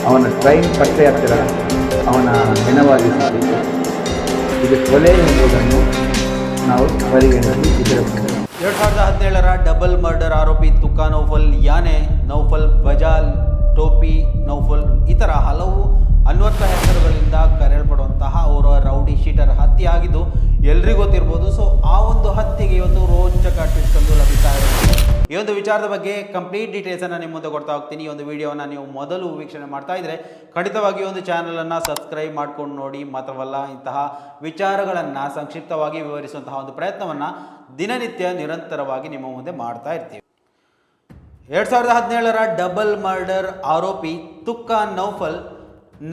ಅವನ ಟ್ರೈನ್ ಪಟ್ಟೆ ಹತ್ತಿರ ಅವನ ಹೆಣವಾಗಿ ಸಿಕ್ಕಿತು. ಇದು ಕೊಲೆ ಎಂಬುದನ್ನು ನಾವು ಪರಿಗಣಿಸಿ ಇದರ 2017 ಡಬಲ್ ಮರ್ಡರ್ ಆರೋಪಿ ತುಕಾ ನೌಫಲ್ ಯಾನೆ, ನೌಫಲ್ ಬಜಾಲ್, ಟೋಪಿ ನೌಫಲ್ ಇತರ ಹಲವು ಅನ್ವರ್ಥ ಹೆಸರುಗಳಿಂದ ಕರೆಯಲ್ಪಡುವಂತಹ ಅವರ ರೌಡಿ ಶೀಟರ್ ಹತ್ಯೆ ಆಗಿದ್ದು ಎಲ್ರಿಗೂ ಗೊತ್ತಿರ್ಬೋದು. ಸೊ ಆ ಒಂದು ಹತ್ಯೆಗೆ ಇವತ್ತು ರೋಚಕ ಟ್ವಿಸ್ಟ್ ಒಂದು ಲಭಿಸ್ತಾ ಇದೆ. ಈ ಒಂದು ವಿಚಾರದ ಬಗ್ಗೆ ಕಂಪ್ಲೀಟ್ ಡೀಟೇಲ್ಸನ್ನು ನಿಮ್ಮ ಮುಂದೆ ಕೊಡ್ತಾ ಹೋಗ್ತೀನಿ. ಈ ಒಂದು ವಿಡಿಯೋನ ನೀವು ಮೊದಲು ವೀಕ್ಷಣೆ ಮಾಡ್ತಾ ಇದ್ರೆ ಖಂಡಿತವಾಗಿ ಒಂದು ಚಾನಲನ್ನು ಸಬ್ಸ್ಕ್ರೈಬ್ ಮಾಡ್ಕೊಂಡು ನೋಡಿ. ಮಾತ್ರವಲ್ಲ, ಇಂತಹ ವಿಚಾರಗಳನ್ನು ಸಂಕ್ಷಿಪ್ತವಾಗಿ ವಿವರಿಸುವಂತಹ ಒಂದು ಪ್ರಯತ್ನವನ್ನು ದಿನನಿತ್ಯ ನಿರಂತರವಾಗಿ ನಿಮ್ಮ ಮುಂದೆ ಮಾಡ್ತಾ ಇರ್ತೀವಿ. 2017 ಡಬಲ್ ಮರ್ಡರ್ ಆರೋಪಿ ತುಕಾ ನೌಫಲ್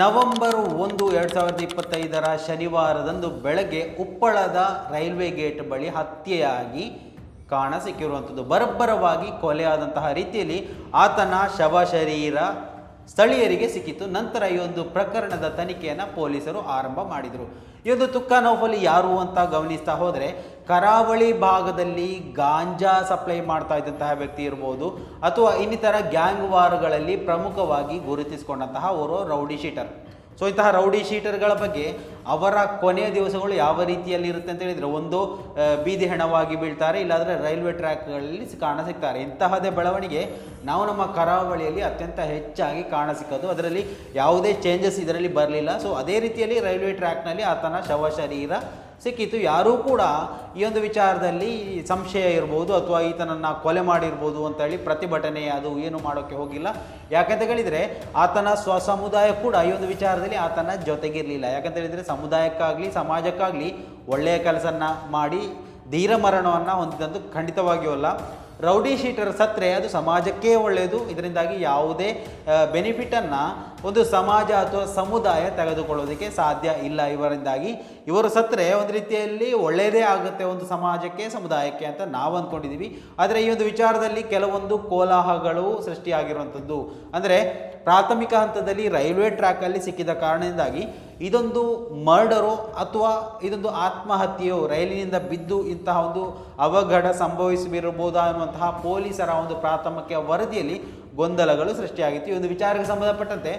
ನವೆಂಬರ್ 1, 2025 ಶನಿವಾರದಂದು ಬೆಳಗ್ಗೆ ಉಪ್ಪಳದ ರೈಲ್ವೆ ಗೇಟ್ ಬಳಿ ಹತ್ಯೆಯಾಗಿ ಕಾಣಸಿಕ್ಕಿರುವಂಥದ್ದು. ಬರಬ್ಬರವಾಗಿ ಕೊಲೆಯಾದಂತಹ ರೀತಿಯಲ್ಲಿ ಆತನ ಶವ ಶರೀರ ಸ್ಥಳೀಯರಿಗೆ ಸಿಕ್ಕಿತು. ನಂತರ ಈ ಒಂದು ಪ್ರಕರಣದ ತನಿಖೆಯನ್ನು ಪೊಲೀಸರು ಆರಂಭ ಮಾಡಿದರು. ಈ ಒಂದು ತುಕಾ ನೌಫಲ್ ಯಾರು ಅಂತ ಗಮನಿಸ್ತಾ ಹೋದರೆ, ಕರಾವಳಿ ಭಾಗದಲ್ಲಿ ಗಾಂಜಾ ಸಪ್ಲೈ ಮಾಡ್ತಾ ಇದ್ದಂತಹ ವ್ಯಕ್ತಿ ಇರ್ಬೋದು, ಅಥವಾ ಇನ್ನಿತರ ಗ್ಯಾಂಗ್ ವಾರ್ಗಳಲ್ಲಿ ಪ್ರಮುಖವಾಗಿ ಗುರುತಿಸಿಕೊಂಡಂತಹ ಅವರು ರೌಡಿ ಶೀಟರ್. ಸೊ ಇಂತಹ ರೌಡಿ ಶೀಟರ್ಗಳ ಬಗ್ಗೆ ಅವರ ಕೊನೆಯ ದಿವಸಗಳು ಯಾವ ರೀತಿಯಲ್ಲಿ ಇರುತ್ತೆ ಅಂತ ಹೇಳಿದರೆ, ಒಂದು ಬೀದಿ ಹೆಣವಾಗಿ ಬೀಳ್ತಾರೆ, ಇಲ್ಲಾಂದರೆ ರೈಲ್ವೆ ಟ್ರ್ಯಾಕ್ಗಳಲ್ಲಿ ಕಾಣಸಿಗ್ತಾರೆ. ಇಂತಹದೇ ಬೆಳವಣಿಗೆ ನಾವು ನಮ್ಮ ಕರಾವಳಿಯಲ್ಲಿ ಅತ್ಯಂತ ಹೆಚ್ಚಾಗಿ ಕಾಣಸಿಕ್ಕೋದು. ಅದರಲ್ಲಿ ಯಾವುದೇ ಚೇಂಜಸ್ ಇದರಲ್ಲಿ ಬರಲಿಲ್ಲ. ಸೊ ಅದೇ ರೀತಿಯಲ್ಲಿ ರೈಲ್ವೆ ಟ್ರ್ಯಾಕ್ನಲ್ಲಿ ಆತನ ಶವ ಶರೀರ ಸಿಕ್ಕಿತು. ಯಾರೂ ಕೂಡ ಈ ಒಂದು ವಿಚಾರದಲ್ಲಿ ಸಂಶಯ ಇರ್ಬೋದು ಅಥವಾ ಈತನನ್ನು ಕೊಲೆ ಮಾಡಿರ್ಬೋದು ಅಂತೇಳಿ ಪ್ರತಿಭಟನೆ ಅದು ಏನು ಮಾಡೋಕ್ಕೆ ಹೋಗಿಲ್ಲ. ಯಾಕಂತ ಹೇಳಿದರೆ ಆತನ ಸಮುದಾಯ ಕೂಡ ಈ ಒಂದು ವಿಚಾರದಲ್ಲಿ ಆತನ ಜೊತೆಗಿರಲಿಲ್ಲ. ಯಾಕಂತ ಹೇಳಿದರೆ ಸಮುದಾಯಕ್ಕಾಗಲಿ ಸಮಾಜಕ್ಕಾಗಲಿ ಒಳ್ಳೆಯ ಕೆಲಸನ ಮಾಡಿ ಧೀರ ಮರಣವನ್ನು ಹೊಂದಿದಂದು ಖಂಡಿತವಾಗಿಯೂ ಅಲ್ಲ. ರೌಡಿ ಶೀಟರ್ ಸತ್ತರೆ ಅದು ಸಮಾಜಕ್ಕೆ ಒಳ್ಳೆಯದು. ಇದರಿಂದಾಗಿ ಯಾವುದೇ ಬೆನಿಫಿಟನ್ನು ಒಂದು ಸಮಾಜ ಅಥವಾ ಸಮುದಾಯ ತೆಗೆದುಕೊಳ್ಳೋದಕ್ಕೆ ಸಾಧ್ಯ ಇಲ್ಲ. ಇವರಿಂದಾಗಿ ಇವರು ಸತ್ತರೆ ಒಂದು ರೀತಿಯಲ್ಲಿ ಒಳ್ಳೆಯದೇ ಆಗುತ್ತೆ ಒಂದು ಸಮಾಜಕ್ಕೆ, ಸಮುದಾಯಕ್ಕೆ ಅಂತ ನಾವು ಅಂದ್ಕೊಂಡಿದ್ದೀವಿ. ಆದರೆ ಈ ಒಂದು ವಿಚಾರದಲ್ಲಿ ಕೆಲವೊಂದು ಕೋಲಾಹಲಗಳು ಸೃಷ್ಟಿಯಾಗಿರುವಂಥದ್ದು. ಅಂದರೆ ಪ್ರಾಥಮಿಕ ಹಂತದಲ್ಲಿ ರೈಲ್ವೆ ಟ್ರ್ಯಾಕಲ್ಲಿ ಸಿಕ್ಕಿದ ಕಾರಣದಿಂದಾಗಿ ಇದೊಂದು ಮರ್ಡರೋ ಅಥವಾ ಇದೊಂದು ಆತ್ಮಹತ್ಯೆಯೋ, ರೈಲಿನಿಂದ ಬಿದ್ದು ಇಂತಹ ಒಂದು ಅವಘಡ ಸಂಭವಿಸಿರಬಹುದಾ ಅನ್ನುವಂತಹ ಪೊಲೀಸರ ಒಂದು ಪ್ರಾಥಮಿಕ ವರದಿಯಲ್ಲಿ ಗೊಂದಲಗಳು ಸೃಷ್ಟಿಯಾಗಿತ್ತು. ಈ ಒಂದು ವಿಚಾರಕ್ಕೆ ಸಂಬಂಧಪಟ್ಟಂತೆ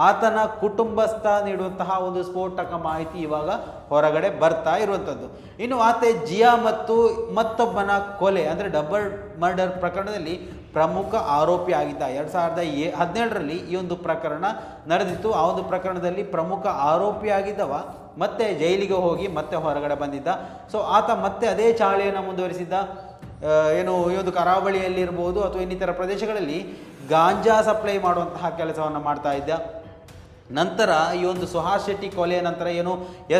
ಆತನ ಕುಟುಂಬಸ್ಥ ನೀಡುವಂತಹ ಒಂದು ಸ್ಫೋಟಕ ಮಾಹಿತಿ ಇವಾಗ ಹೊರಗಡೆ ಬರ್ತಾ ಇರುವಂಥದ್ದು. ಇನ್ನು ಆತ ಜಿಯಾ ಮತ್ತು ಮತ್ತೊಬ್ಬನ ಕೊಲೆ ಅಂದರೆ ಡಬಲ್ ಮರ್ಡರ್ ಪ್ರಕರಣದಲ್ಲಿ ಪ್ರಮುಖ ಆರೋಪಿ ಆಗಿದ್ದ. 2017 ಈ ಒಂದು ಪ್ರಕರಣ ನಡೆದಿತ್ತು. ಆ ಒಂದು ಪ್ರಕರಣದಲ್ಲಿ ಪ್ರಮುಖ ಆರೋಪಿಯಾಗಿದ್ದವ ಮತ್ತೆ ಜೈಲಿಗೆ ಹೋಗಿ ಮತ್ತೆ ಹೊರಗಡೆ ಬಂದಿದ್ದ. ಸೊ ಆತ ಮತ್ತೆ ಅದೇ ಚಾಳಿಯನ್ನು ಮುಂದುವರಿಸಿದ್ದ. ಏನು ಈ ಒಂದು ಕರಾವಳಿಯಲ್ಲಿರ್ಬೋದು ಅಥವಾ ಇನ್ನಿತರ ಪ್ರದೇಶಗಳಲ್ಲಿ ಗಾಂಜಾ ಸಪ್ಲೈ ಮಾಡುವಂತಹ ಕೆಲಸವನ್ನು ಮಾಡ್ತಾ ಇದ್ದ. ನಂತರ ಈ ಒಂದು ಸುಹಾಸ್ ಶೆಟ್ಟಿ ಕೊಲೆಯ ನಂತರ ಏನು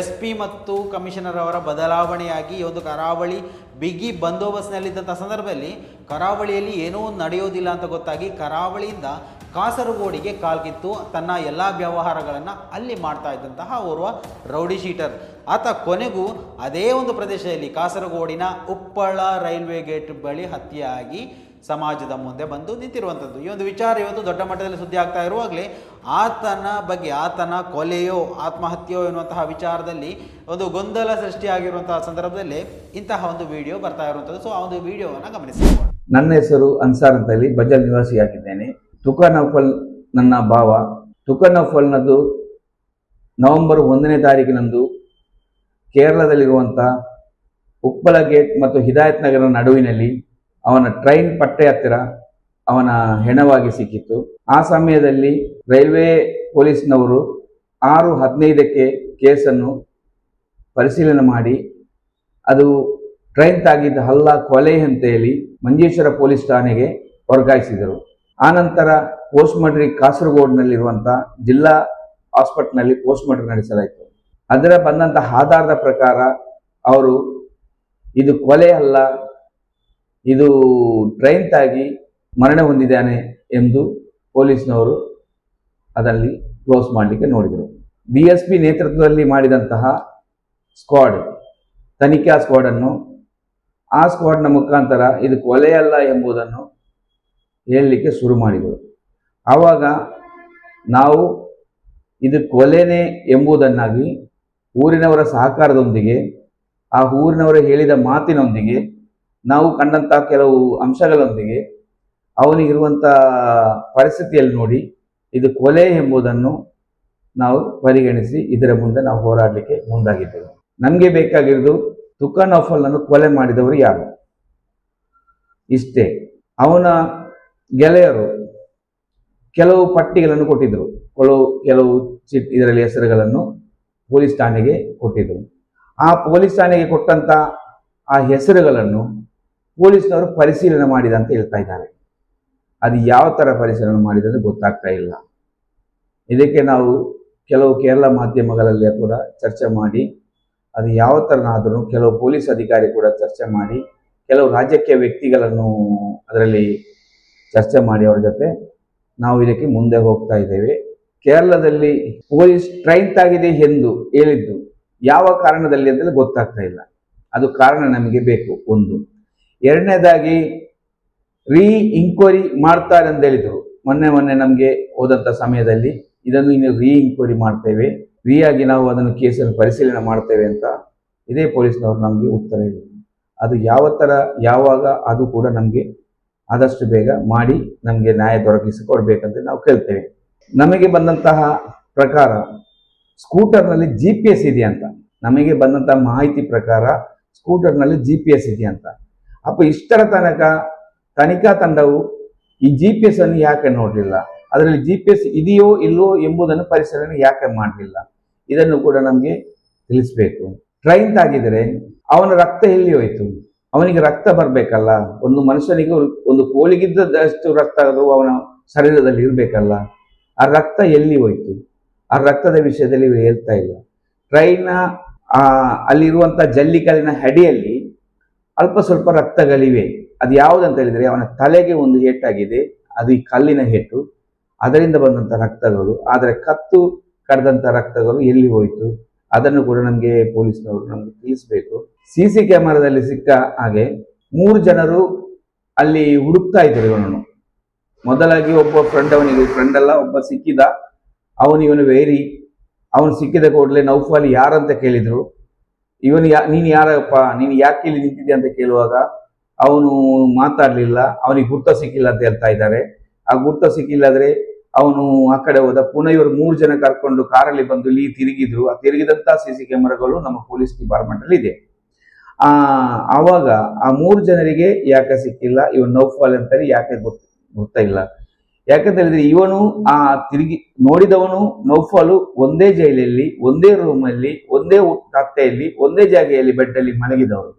SP ಮತ್ತು ಕಮಿಷನರ್ ಅವರ ಬದಲಾವಣೆಯಾಗಿ ಈ ಒಂದು ಕರಾವಳಿ ಬಿಗಿ ಬಂದೋಬಸ್ತ್ನಲ್ಲಿದ್ದಂಥ ಸಂದರ್ಭದಲ್ಲಿ ಕರಾವಳಿಯಲ್ಲಿ ಏನೂ ನಡೆಯೋದಿಲ್ಲ ಅಂತ ಗೊತ್ತಾಗಿ ಕರಾವಳಿಯಿಂದ ಕಾಸರಗೋಡಿಗೆ ಕಾಲ್ಕಿತ್ತು ತನ್ನ ಎಲ್ಲ ವ್ಯವಹಾರಗಳನ್ನು ಅಲ್ಲಿ ಮಾಡ್ತಾ ಇದ್ದಂತಹ ಓರ್ವ ರೌಡಿ ಶೀಟರ್. ಆತ ಕೊನೆಗೂ ಅದೇ ಒಂದು ಪ್ರದೇಶದಲ್ಲಿ ಕಾಸರಗೋಡಿನ ಉಪ್ಪಳ ರೈಲ್ವೆ ಗೇಟ್ ಬಳಿ ಹತ್ಯೆಯಾಗಿ ಸಮಾಜದ ಮುಂದೆ ಬಂದು ನಿಂತಿರುವಂಥದ್ದು. ಈ ಒಂದು ವಿಚಾರ ಇವತ್ತು ದೊಡ್ಡ ಮಟ್ಟದಲ್ಲಿ ಸುದ್ದಿ ಆಗ್ತಾ ಇರುವಾಗಲೇ ಆತನ ಬಗ್ಗೆ, ಆತನ ಕೊಲೆಯೋ ಆತ್ಮಹತ್ಯೆಯೋ ಎನ್ನುವಂತಹ ವಿಚಾರದಲ್ಲಿ ಒಂದು ಗೊಂದಲ ಸೃಷ್ಟಿಯಾಗಿರುವಂತಹ ಸಂದರ್ಭದಲ್ಲಿ ಇಂತಹ ಒಂದು ವಿಡಿಯೋ ಬರ್ತಾ ಇರುವಂಥದ್ದು. ಸೊ ಆ ಒಂದು ವಿಡಿಯೋವನ್ನು ಗಮನಿಸಿ. ನನ್ನ ಹೆಸರು ಅನ್ಸಾರ್ ಅಂತ ಹೇಳಿ ಬಜಲ್ ನಿವಾಸಿಯಾಗಿದ್ದೇನೆ. ತುಕಾ ನೌಫಲ್ ನನ್ನ ಭಾವ. ತುಕಾ ನೌಫಲ್ನದು ನವೆಂಬರ್ 1ನೇ ತಾರೀಕಿನಂದು ಕೇರಳದಲ್ಲಿರುವಂಥ ಉಪ್ಪಳ ಗೇಟ್ ಮತ್ತು ಹಿದಾಯತ್ ನಗರ ನಡುವಿನಲ್ಲಿ ಅವನ ಟ್ರೈನ್ ಪಟ್ಟೆ ಹತ್ತಿರ ಅವನ ಹೆಣವಾಗಿ ಸಿಕ್ಕಿತ್ತು. ಆ ಸಮಯದಲ್ಲಿ ರೈಲ್ವೆ ಪೊಲೀಸ್ನವರು 6:15ಕ್ಕೆ ಕೇಸನ್ನು ಪರಿಶೀಲನೆ ಮಾಡಿ ಅದು ಟ್ರೈನ್ ತಾಗಿದ್ದ ಹಲ್ಲ ಕೊಲೆ ಅಂತ ಹೇಳಿ ಮಂಜೇಶ್ವರ ಪೊಲೀಸ್ ಠಾಣೆಗೆ ವರ್ಗಾಯಿಸಿದರು. ಆನಂತರ ಪೋಸ್ಟ್ ಮಾರ್ಟಮ್ ಕಾಸರಗೋಡಿನಲ್ಲಿರುವಂಥ ಜಿಲ್ಲಾ ಹಾಸ್ಪಿಟಲ್ನಲ್ಲಿ ಪೋಸ್ಟ್ ಮಾರ್ಟಮ್ ನಡೆಸಲಾಯಿತು. ಅದರ ಬಂದಂತಹ ಆಧಾರದ ಪ್ರಕಾರ ಅವರು ಇದು ಕೊಲೆ ಅಲ್ಲ, ಇದು ಟ್ರೈನ್ ತಾಗಿ ಮರಣ ಹೊಂದಿದ್ದಾನೆ ಎಂದು ಪೊಲೀಸ್ನವರು ಅದರಲ್ಲಿ ಕ್ಲೋಸ್ ಮಾಡಲಿಕ್ಕೆ ನೋಡಿದರು. DSP ನೇತೃತ್ವದಲ್ಲಿ ಮಾಡಿದಂತಹ ಸ್ಕ್ವಾಡ್, ತನಿಖಾ ಸ್ಕ್ವಾಡನ್ನು, ಆ ಸ್ಕ್ವಾಡ್ನ ಮುಖಾಂತರ ಇದು ಕೊಲೆಯಲ್ಲ ಎಂಬುದನ್ನು ಹೇಳಲಿಕ್ಕೆ ಶುರು ಮಾಡಿದರು. ಆವಾಗ ನಾವು ಇದು ಕೊಲೆನೇ ಎಂಬುದನ್ನಾಗಿ ಊರಿನವರ ಸಹಕಾರದೊಂದಿಗೆ, ಆ ಊರಿನವರು ಹೇಳಿದ ಮಾತಿನೊಂದಿಗೆ, ನಾವು ಕಂಡಂಥ ಕೆಲವು ಅಂಶಗಳೊಂದಿಗೆ, ಅವನಿಗಿರುವಂಥ ಪರಿಸ್ಥಿತಿಯಲ್ಲಿ ನೋಡಿ ಇದು ಕೊಲೆ ಎಂಬುದನ್ನು ನಾವು ಪರಿಗಣಿಸಿ ಇದರ ಮುಂದೆ ನಾವು ಹೋರಾಡಲಿಕ್ಕೆ ಮುಂದಾಗಿದ್ದೇವೆ. ನಮಗೆ ಬೇಕಾಗಿರೋದು ತುಕಾನ್ ನೌಫಲ್ನನ್ನು ಕೊಲೆ ಮಾಡಿದವರು ಯಾರು, ಇಷ್ಟೇ. ಅವನ ಗೆಳೆಯರು ಕೆಲವು ಪಟ್ಟಿಗಳನ್ನು ಕೊಟ್ಟಿದ್ದರು, ಕೆಲವು ಇದರಲ್ಲಿ ಹೆಸರುಗಳನ್ನು ಪೊಲೀಸ್ ಠಾಣೆಗೆ ಕೊಟ್ಟಿದ್ದರು. ಆ ಪೊಲೀಸ್ ಠಾಣೆಗೆ ಕೊಟ್ಟಂತ ಆ ಹೆಸರುಗಳನ್ನು ಪೊಲೀಸ್ನವರು ಪರಿಶೀಲನೆ ಮಾಡಿದ ಅಂತ ಹೇಳ್ತಾ ಇದ್ದಾರೆ. ಅದು ಯಾವ ಥರ ಪರಿಶೀಲನೆ ಮಾಡಿದಂತ ಗೊತ್ತಾಗ್ತಾ ಇಲ್ಲ. ಇದಕ್ಕೆ ನಾವು ಕೆಲವು ಕೇರಳ ಮಾಧ್ಯಮಗಳಲ್ಲೇ ಕೂಡ ಚರ್ಚೆ ಮಾಡಿ, ಅದು ಯಾವ ಥರನಾದರೂ ಕೆಲವು ಪೊಲೀಸ್ ಅಧಿಕಾರಿ ಕೂಡ ಚರ್ಚೆ ಮಾಡಿ, ಕೆಲವು ರಾಜಕೀಯ ವ್ಯಕ್ತಿಗಳನ್ನು ಅದರಲ್ಲಿ ಚರ್ಚೆ ಮಾಡಿ ಅವರ ಜೊತೆ ನಾವು ಇದಕ್ಕೆ ಮುಂದೆ ಹೋಗ್ತಾ ಇದ್ದೇವೆ. ಕೇರಳದಲ್ಲಿ ಪೊಲೀಸ್ ಸ್ಟ್ರೈಂತ್ ಆಗಿದೆ ಎಂದು ಹೇಳಿದ್ದು ಯಾವ ಕಾರಣದಲ್ಲಿ ಅಂತಲೇ ಗೊತ್ತಾಗ್ತಾ ಇಲ್ಲ. ಅದು ಕಾರಣ ನಮಗೆ ಬೇಕು ಒಂದು. ಎರಡನೇದಾಗಿ ಇನ್ಕ್ವೈರಿ ಮಾಡ್ತಾರೆ ಅಂತ ಹೇಳಿದರು. ಮೊನ್ನೆ ನಮಗೆ ಹೋದಂಥ ಸಮಯದಲ್ಲಿ ಇದನ್ನು ಇನ್ನು ಇನ್ಕ್ವೈರಿ ಮಾಡ್ತೇವೆ, ಆಗಿ ನಾವು ಅದನ್ನು ಕೇಸನ್ನು ಪರಿಶೀಲನೆ ಮಾಡ್ತೇವೆ ಅಂತ ಇದೇ ಪೊಲೀಸ್ನವರು ನಮಗೆ ಉತ್ತರ ಇಲ್ಲ. ಅದು ಯಾವ ಥರ ಯಾವಾಗ ಅದು ಕೂಡ ನಮಗೆ ಆದಷ್ಟು ಬೇಗ ಮಾಡಿ ನಮಗೆ ನ್ಯಾಯ ದೊರಕಿಸಿಕೊಡ್ಬೇಕಂತ ನಾವು ಕೇಳ್ತೇವೆ. ನಮಗೆ ಬಂದಂತಹ ಪ್ರಕಾರ ಸ್ಕೂಟರ್ನಲ್ಲಿ GPS ಇದೆಯಂತ. ನಮಗೆ ಬಂದಂತಹ ಮಾಹಿತಿ ಪ್ರಕಾರ ಸ್ಕೂಟರ್ನಲ್ಲಿ GPS ಇದೆಯಂತ. ಅಪ್ಪ ಇಷ್ಟರ ತನಕ ತನಿಖಾ ತಂಡವು ಈ GPS ಅನ್ನು ಯಾಕೆ ನೋಡಲಿಲ್ಲ, ಅದರಲ್ಲಿ GPS ಇದೆಯೋ ಇಲ್ಲವೋ ಎಂಬುದನ್ನು ಪರಿಶೀಲನೆ ಯಾಕೆ ಮಾಡಲಿಲ್ಲ, ಇದನ್ನು ಕೂಡ ನಮಗೆ ತಿಳಿಸ್ಬೇಕು. ಟ್ರೈನ್ ಆಗಿದ್ರೆ ಅವನ ರಕ್ತ ಎಲ್ಲಿ ಹೋಯ್ತು? ಅವನಿಗೆ ರಕ್ತ ಬರಬೇಕಲ್ಲ. ಒಂದು ಮನುಷ್ಯನಿಗೆ ಒಂದು ಕೋಳಿಗಿದ್ದಷ್ಟು ರಕ್ತ ಅದು ಅವನ ಶರೀರದಲ್ಲಿ ಇರಬೇಕಲ್ಲ. ಆ ರಕ್ತ ಎಲ್ಲಿ ಹೋಯ್ತು? ಆ ರಕ್ತದ ವಿಷಯದಲ್ಲಿ ಹೇಳ್ತಾ ಇಲ್ಲ. ಟ್ರೈನ್ನ ಅಲ್ಲಿರುವಂಥ ಜಲ್ಲಿಕಲ್ಲಿನ ಅಡಿಯಲ್ಲಿ ಅಲ್ಪ ಸ್ವಲ್ಪ ರಕ್ತಗಳಿವೆ. ಅದು ಯಾವುದಂತ ಹೇಳಿದರೆ ಅವನ ತಲೆಗೆ ಒಂದು ಏಟಾಗಿದೆ, ಅದು ಈ ಕಲ್ಲಿನ ಏಟು, ಅದರಿಂದ ಬಂದಂಥ ರಕ್ತಗಳು. ಆದರೆ ಕತ್ತು ಕಡ್ದಂಥ ರಕ್ತಗಳು ಎಲ್ಲಿ ಹೋಯಿತು ಅದನ್ನು ಕೂಡ ನಮಗೆ ಪೊಲೀಸ್ನವರು ನಮಗೆ ತಿಳಿಸ್ಬೇಕು. CC ಕ್ಯಾಮರಾದಲ್ಲಿ ಸಿಕ್ಕ ಹಾಗೆ 3 ಜನರು ಅಲ್ಲಿ ಹುಡುಕ್ತಾ ಇದ್ರು ಇವನನ್ನು. ಮೊದಲಾಗಿ ಒಬ್ಬ ಫ್ರೆಂಡ್ ಅಲ್ಲ, ಒಬ್ಬ ಸಿಕ್ಕಿದ, ಇವನು ವೇರಿ. ಅವನು ಸಿಕ್ಕಿದ ಕೂಡಲೇ ನೌಫಲ್ ಯಾರಂತ ಕೇಳಿದ್ರು. ನೀನು ಯಾರಪ್ಪ, ನೀನು ಯಾಕೆ ಇಲ್ಲಿ ನಿಂತಿದ್ದೆ ಅಂತ ಕೇಳುವಾಗ ಅವನು ಮಾತಾಡಲಿಲ್ಲ. ಅವನಿಗೆ ಗುರ್ತ ಸಿಕ್ಕಿಲ್ಲ ಅಂತ ಹೇಳ್ತಾ ಇದ್ದಾರೆ. ಆ ಗುರ್ತ ಸಿಕ್ಕಿಲ್ಲಾದ್ರೆ ಅವನು ಆ ಕಡೆ ಹೋದ. ಪುನಃ ಇವರು 3 ಜನ ಕರ್ಕೊಂಡು ಕಾರಲ್ಲಿ ಬಂದು ಇಲ್ಲಿ ತಿರುಗಿದ್ರು. ಆ ತಿರುಗಿದಂತ CC ಕ್ಯಾಮರಾಗಳು ನಮ್ಮ ಪೊಲೀಸ್ ಡಿಪಾರ್ಟ್ಮೆಂಟ್ ಅಲ್ಲಿ ಇದೆ. ಆವಾಗ ಆ 3 ಜನರಿಗೆ ಯಾಕೆ ಸಿಕ್ಕಿಲ್ಲ, ಇವನು ನೌಫಲ್ ಅಂತಾರೆ ಯಾಕೆ ಗೊತ್ತಿಲ್ಲ. ಯಾಕಂತ ಹೇಳಿದ್ರೆ ಇವನು ಆ ತಿರುಗಿ ನೋಡಿದವನು ನೌಫಲು ಒಂದೇ ಜೈಲಲ್ಲಿ, ಒಂದೇ ರೂಮಲ್ಲಿ, ಒಂದೇ ತಟ್ಟೆಯಲ್ಲಿ, ಒಂದೇ ಜಾಗೆಯಲ್ಲಿ ಬೆಡ್ಡಲ್ಲಿ ಮಲಗಿದವರು.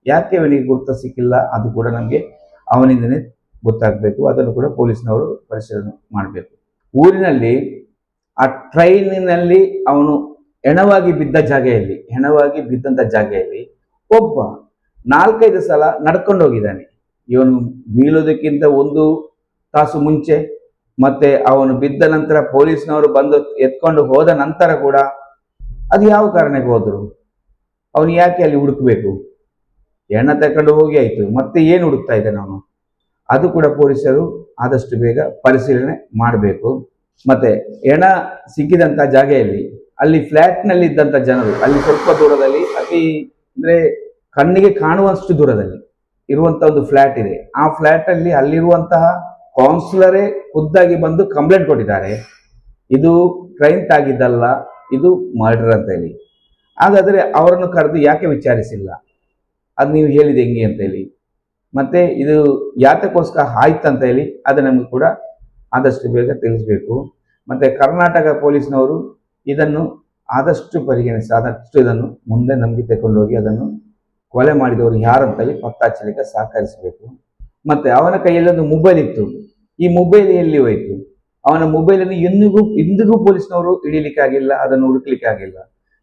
ಯಾಕೆ ಅವನಿಗೆ ಗುರ್ತ ಸಿಕ್ಕಿಲ್ಲ ಅದು ಕೂಡ ನಮಗೆ ಅವನಿಂದನೇ ಗೊತ್ತಾಗಬೇಕು. ಅದನ್ನು ಕೂಡ ಪೊಲೀಸ್ನವರು ಪರಿಶೀಲನೆ ಮಾಡಬೇಕು. ಊರಿನಲ್ಲಿ ಆ ಟ್ರೈನಿನಲ್ಲಿ ಅವನು ಹೆಣವಾಗಿ ಬಿದ್ದಂಥ ಜಾಗೆಯಲ್ಲಿ ಒಬ್ಬ 4-5 ಸಲ ನಡ್ಕೊಂಡು ಹೋಗಿದ್ದಾನೆ. ಇವನು ಬೀಳೋದಕ್ಕಿಂತ 1 ತಾಸು ಮುಂಚೆ, ಮತ್ತೆ ಅವನು ಬಿದ್ದ ನಂತರ ಪೊಲೀಸ್ನವರು ಬಂದು ಎತ್ಕೊಂಡು ಹೋದ ನಂತರ ಕೂಡ ಅದು ಯಾವ ಕಾರಣಕ್ಕೆ ಹೋದ್ರು? ಅವನು ಯಾಕೆ ಅಲ್ಲಿ ಹುಡುಕ್ಬೇಕು? ಹೆಣ ತಕೊಂಡು ಹೋಗಿ ಆಯ್ತು, ಮತ್ತೆ ಏನು ಹುಡುಕ್ತಾ ಇದ್ದಾನೆ ಅವನು? ಅದು ಕೂಡ ಪೊಲೀಸರು ಆದಷ್ಟು ಬೇಗ ಪರಿಶೀಲನೆ ಮಾಡಬೇಕು. ಮತ್ತೆ ಹೆಣ ಸಿಕ್ಕಿದಂಥ ಜಾಗೆಯಲ್ಲಿ ಅಲ್ಲಿ ಫ್ಲ್ಯಾಟ್ನಲ್ಲಿ ಇದ್ದಂಥ ಜನರು ಅಲ್ಲಿ ಸ್ವಲ್ಪ ದೂರದಲ್ಲಿ, ಅತಿ ಅಂದರೆ ಕಣ್ಣಿಗೆ ಕಾಣುವಷ್ಟು ದೂರದಲ್ಲಿ ಇರುವಂಥ ಒಂದು ಫ್ಲ್ಯಾಟ್ ಇದೆ. ಆ ಫ್ಲ್ಯಾಟಲ್ಲಿ ಅಲ್ಲಿರುವಂತಹ ಕೌನ್ಸಿಲರೇ ಖುದ್ದಾಗಿ ಬಂದು ಕಂಪ್ಲೇಂಟ್ ಕೊಟ್ಟಿದ್ದಾರೆ, ಇದು ಟ್ರೈನ್ ಆಗಿದ್ದಲ್ಲ, ಇದು ಮರ್ಡರ್ ಅಂತ ಹೇಳಿ. ಹಾಗಾದರೆ ಅವರನ್ನು ಕರೆದು ಯಾಕೆ ವಿಚಾರಿಸಿಲ್ಲ? ಅದು ನೀವು ಹೇಳಿದೆ ಹೆಂಗೆ ಅಂತ ಹೇಳಿ, ಮತ್ತೆ ಇದು ಯಾತಕ್ಕೋಸ್ಕರ ಆಯ್ತಂತ ಹೇಳಿ ಅದು ನಮಗೆ ಕೂಡ ಆದಷ್ಟು ಬೇಗ ತಿಳಿಸ್ಬೇಕು. ಮತ್ತೆ ಕರ್ನಾಟಕ ಪೊಲೀಸ್ನವರು ಇದನ್ನು ಆದಷ್ಟು ಪರಿಗಣಿಸಿ ಇದನ್ನು ಮುಂದೆ ನಮಗೆ ತಗೊಂಡೋಗಿ ಅದನ್ನು ಕೊಲೆ ಮಾಡಿದವರು ಯಾರಂತೇಳಿ ಪತ್ತಾಚಲಿಕ್ಕೆ ಸಹಕರಿಸಬೇಕು. ಮತ್ತೆ ಅವನ ಕೈಯಲ್ಲಿ ಒಂದು ಮೊಬೈಲ್ ಇತ್ತು, ಈ ಮೊಬೈಲ್ ಎಲ್ಲಿ ಹೋಯಿತು? ಅವನ ಮೊಬೈಲನ್ನು ಇಂದಿಗೂ ಪೊಲೀಸ್ನವರು ಹಿಡಿಲಿಕ್ಕಾಗಿಲ್ಲ, ಅದನ್ನು ಹುಡುಕ್ಲಿಕ್ಕೆ ಆಗಿಲ್ಲ.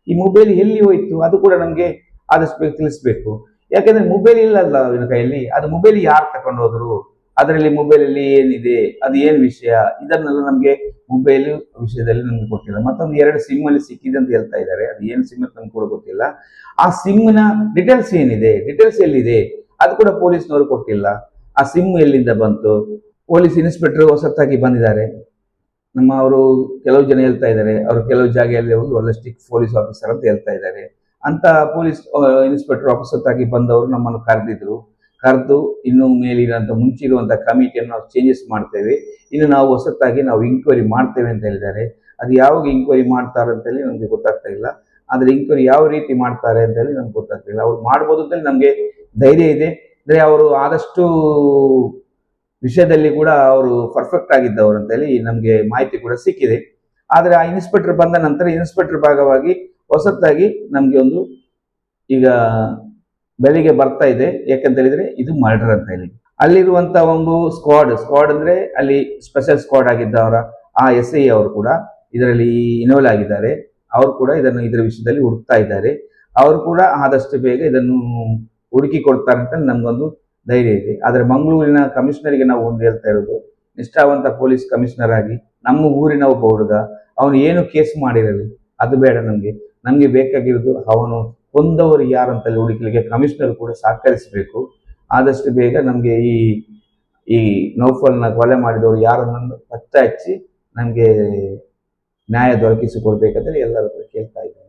ಈ ಮೊಬೈಲ್ ಎಲ್ಲಿ ಹೋಯಿತು ಅದು ಕೂಡ ನಮಗೆ ಆದಷ್ಟು ಬೇಗ ತಿಳಿಸ್ಬೇಕು. ಯಾಕಂದ್ರೆ ಮೊಬೈಲ್ ಇಲ್ಲಲ್ಲ ಅವನ ಕೈಯಲ್ಲಿ, ಅದು ಮೊಬೈಲ್ ಯಾರು ತಗೊಂಡು ಹೋದ್ರು, ಅದರಲ್ಲಿ ಮೊಬೈಲಲ್ಲಿ ಏನಿದೆ, ಅದು ಏನು ವಿಷಯ, ಇದನ್ನೆಲ್ಲ ನಮಗೆ ಮೊಬೈಲ್ ವಿಷಯದಲ್ಲಿ ನಮ್ಗೆ ಗೊತ್ತಿಲ್ಲ. ಮತ್ತೊಂದು 2 ಸಿಮ್ ಅಲ್ಲಿ ಸಿಕ್ಕಿದೆ ಅಂತ ಹೇಳ್ತಾ ಇದ್ದಾರೆ, ಅದು ಏನು ಸಿಮ್ ಅಂತ ನಮ್ಗೆ ಕೂಡ ಗೊತ್ತಿಲ್ಲ. ಆ ಸಿಮ್ನ ಡೀಟೇಲ್ಸ್ ಏನಿದೆ, ಡೀಟೇಲ್ಸ್ ಎಲ್ಲಿದೆ ಅದು ಕೂಡ ಪೊಲೀಸ್ನವರು ಕೊಟ್ಟಿಲ್ಲ. ಆ ಸಿಮ್ ಎಲ್ಲಿಂದ ಬಂತು? ಪೊಲೀಸ್ ಇನ್ಸ್ಪೆಕ್ಟರ್ ಹೊಸತಾಗಿ ಬಂದಿದ್ದಾರೆ, ಅವರು ಕೆಲವು ಜನ ಹೇಳ್ತಾ ಇದ್ದಾರೆ, ಅವರು ಕೆಲವು ಜಾಗೆಯಲ್ಲಿ ಒಳ್ಳೆ ಸ್ಟಿಕ್ ಪೊಲೀಸ್ ಆಫೀಸರ್ ಅಂತ ಹೇಳ್ತಾ ಇದ್ದಾರೆ. ಅಂತ ಪೊಲೀಸ್ ಇನ್ಸ್ಪೆಕ್ಟರ್ ಹೊಸತಾಗಿ ಬಂದವರು ನಮ್ಮನ್ನು ಕರೆದು ಇನ್ನು ಮೇಲಿರುವಂಥ ಮುಂಚಿರುವಂಥ ಕಮಿಟಿಯನ್ನು ನಾವು ಚೇಂಜಸ್ ಮಾಡ್ತೇವೆ. ಇನ್ನು ನಾವು ಹೊಸತಾಗಿ ನಾವು ಇಂಕ್ವೈರಿ ಮಾಡ್ತೇವೆ ಅಂತ ಹೇಳಿದ್ದಾರೆ. ಅದು ಯಾವಾಗ ಇಂಕ್ವೈರಿ ಮಾಡ್ತಾರೆ ಅಂತೇಳಿ ನಮಗೆ ಗೊತ್ತಾಗ್ತಾ ಇಲ್ಲ. ಆದರೆ ಇಂಕ್ವೈರಿ ಯಾವ ರೀತಿ ಮಾಡ್ತಾರೆ ಅಂತೇಳಿ ನಮ್ಗೆ ಗೊತ್ತಾಗ್ತಿಲ್ಲ. ಅವ್ರು ಮಾಡ್ಬೋದು ಅಂತೇಳಿ ನಮಗೆ ಧೈರ್ಯ ಇದೆ. ಅಂದರೆ ಅವರು ಆದಷ್ಟು ವಿಷಯದಲ್ಲಿ ಕೂಡ ಅವರು ಪರ್ಫೆಕ್ಟ್ ಆಗಿದ್ದವರು ಅಂತೇಳಿ ನಮಗೆ ಮಾಹಿತಿ ಕೂಡ ಸಿಕ್ಕಿದೆ. ಆದರೆ ಆ ಇನ್ಸ್ಪೆಕ್ಟರ್ ಬಂದ ನಂತರ ಇನ್ಸ್ಪೆಕ್ಟರ್ ಭಾಗವಾಗಿ ಹೊಸತಾಗಿ ನಮಗೆ ಒಂದು ಈಗ ಬೆಳಿಗ್ಗೆ ಬರ್ತಾ ಇದೆ. ಯಾಕಂತ ಹೇಳಿದ್ರೆ ಇದು ಮರ್ಡರ್ ಅಂತ ಹೇಳಿ ಅಲ್ಲಿರುವಂತ ಒಂದು ಸ್ಕ್ವಾಡ್ ಅಂದ್ರೆ ಅಲ್ಲಿ ಸ್ಪೆಷಲ್ ಸ್ಕ್ವಾಡ್ ಆಗಿದ್ದವರ ಆ SI ಅವರು ಕೂಡ ಇದರಲ್ಲಿ ಇನ್ವಾಲ್ವ್ ಆಗಿದ್ದಾರೆ. ಅವರು ಕೂಡ ಇದರ ವಿಷಯದಲ್ಲಿ ಹುಡುಕ್ತಾ ಇದ್ದಾರೆ. ಅವರು ಕೂಡ ಆದಷ್ಟು ಬೇಗ ಇದನ್ನು ಹುಡುಕಿ ಕೊಡ್ತಾರೆ ಅಂತ ನಮ್ಗೊಂದು ಧೈರ್ಯ ಇದೆ. ಆದರೆ ಮಂಗಳೂರಿನ ಕಮಿಷನರ್ಗೆ ನಾವು ಒಂದು ಹೇಳ್ತಾ ಇರೋದು, ನಿಷ್ಠಾವಂತ ಪೊಲೀಸ್ ಕಮಿಷನರ್ ಆಗಿ ನಮ್ಮ ಊರಿನ ಒಬ್ಬ ಹುಡುಗ ಅವನು ಏನು ಕೇಸ್ ಮಾಡಿರಲಿ ಅದು ಬೇಡ. ನಮಗೆ ಬೇಕಾಗಿರೋದು ಅವನು ಕೊಂದವರು ಯಾರು ಅಂತಲ್ಲಿ ಹುಡುಕಲಿಕ್ಕೆ ಕಮಿಷನರ್ ಕೂಡ ಸಹಕರಿಸಬೇಕು. ಆದಷ್ಟು ಬೇಗ ನಮಗೆ ಈ ನೌಫಲ್ನ ಕೊಲೆ ಮಾಡಿದವರು ಯಾರನ್ನು ಪತ್ತೆ ಹಚ್ಚಿ ನಮಗೆ ನ್ಯಾಯ ದೊರಕಿಸಿಕೊಡ್ಬೇಕಂತೇಳಿ ಎಲ್ಲರ ಹತ್ರ ಕೇಳ್ತಾ ಇದ್ದಾರೆ.